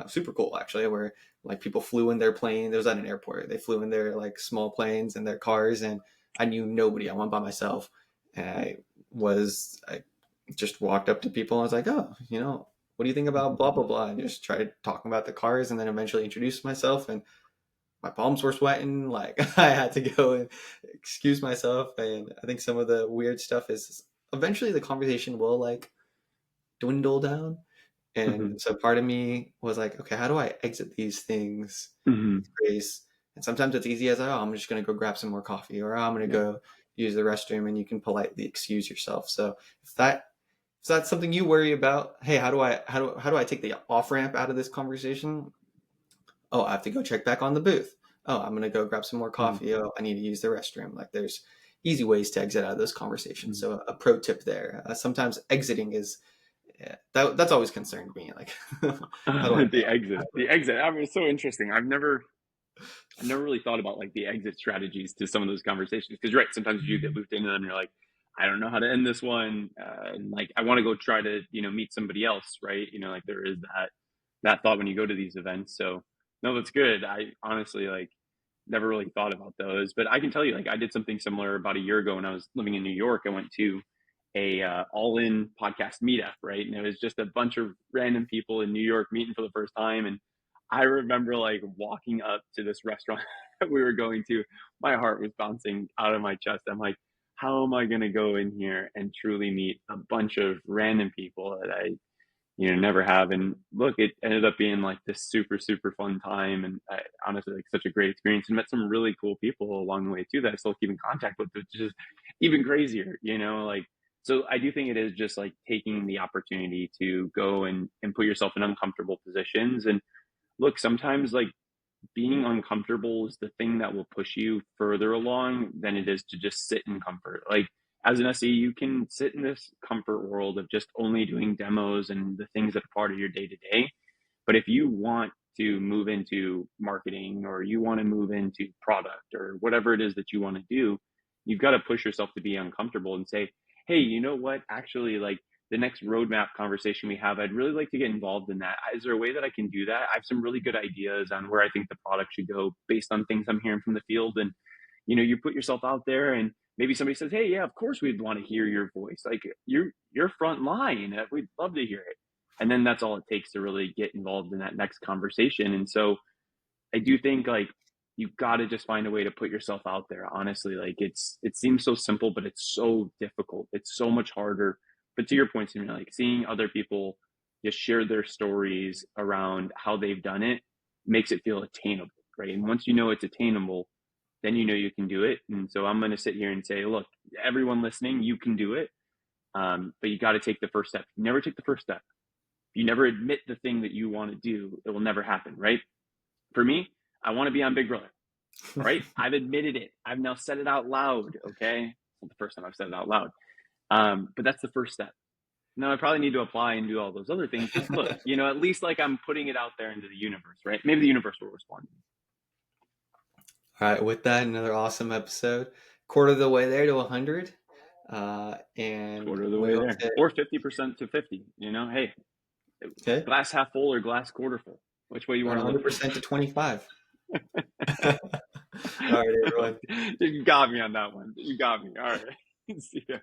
Super cool, actually, where like people flew in their plane. It was at an airport. They flew in their like small planes and their cars, and I knew nobody. I went by myself, and I just walked up to people. And I was like, oh, what do you think about blah blah blah? And just tried talking about the cars, and then eventually introduced myself. And my palms were sweating. Like I had to go and excuse myself. And I think some of the weird stuff is eventually the conversation will like dwindle down. And so part of me was like, okay, how do I exit these things with grace? And sometimes it's easy as, oh, I'm just going to go grab some more coffee, or I'm going to go use the restroom, and you can politely excuse yourself. So if that's something you worry about, hey, how do I take the off ramp out of this conversation? Oh, I have to go check back on the booth. Oh, I'm going to go grab some more coffee. Oh, I need to use the restroom. Like there's easy ways to exit out of those conversations. So a pro tip there. Sometimes exiting is, that's always concerned me. Like how do I The exit. I mean, it's so interesting. I've never really thought about like the exit strategies to some of those conversations, because right, sometimes you get looped into them and you're like, I don't know how to end this one, and like I want to go try to meet somebody else, right? Like there is that thought when you go to these events. So no, that's good. I honestly like never really thought about those, but I can tell you, like I did something similar about a year ago when I was living in New York. I went to a all-in podcast meetup, right? And it was just a bunch of random people in New York meeting for the first time. And I remember like walking up to this restaurant that we were going to, my heart was bouncing out of my chest. I'm like, how am I going to go in here and truly meet a bunch of random people that I never have? And look, it ended up being like this super super fun time, and I honestly like such a great experience, and met some really cool people along the way too that I still keep in contact with, which is even crazier, like. So I do think it is just like taking the opportunity to go and put yourself in uncomfortable positions. And look, sometimes like being uncomfortable is the thing that will push you further along than it is to just sit in comfort. Like as an SE, you can sit in this comfort world of just only doing demos and the things that are part of your day to day. But if you want to move into marketing, or you want to move into product, or whatever it is that you want to do, you've got to push yourself to be uncomfortable and say, hey, you know what? Actually, like the next roadmap conversation we have, I'd really like to get involved in that. Is there a way that I can do that? I have some really good ideas on where I think the product should go based on things I'm hearing from the field. And, you put yourself out there, and maybe somebody says, hey, yeah, of course we'd want to hear your voice. Like you're front line. We'd love to hear it. And then that's all it takes to really get involved in that next conversation. And so I do think like you've got to just find a way to put yourself out there. Honestly, like it seems so simple, but it's so difficult. It's so much harder. But to your point, Samir, like seeing other people just share their stories around how they've done it makes it feel attainable, right? And once you know it's attainable, then you can do it. And so I'm going to sit here and say, look, everyone listening, you can do it. But you got to take the first step. You never take the first step. You never admit the thing that you want to do, it will never happen, right? For me, I want to be on Big Brother. All right. I've admitted it. I've now said it out loud. Okay. It's not the first time I've said it out loud. But that's the first step. Now I probably need to apply and do all those other things. But look, at least like I'm putting it out there into the universe, right? Maybe the universe will respond. All right. With that, another awesome episode. Quarter of the way there to 100. And quarter of the way there. Or 50% to 50. Hey, okay. Glass half full or glass quarter full. Which way you want to look? 100% to 25. All right, everyone. You got me on that one. You got me. All right. See ya.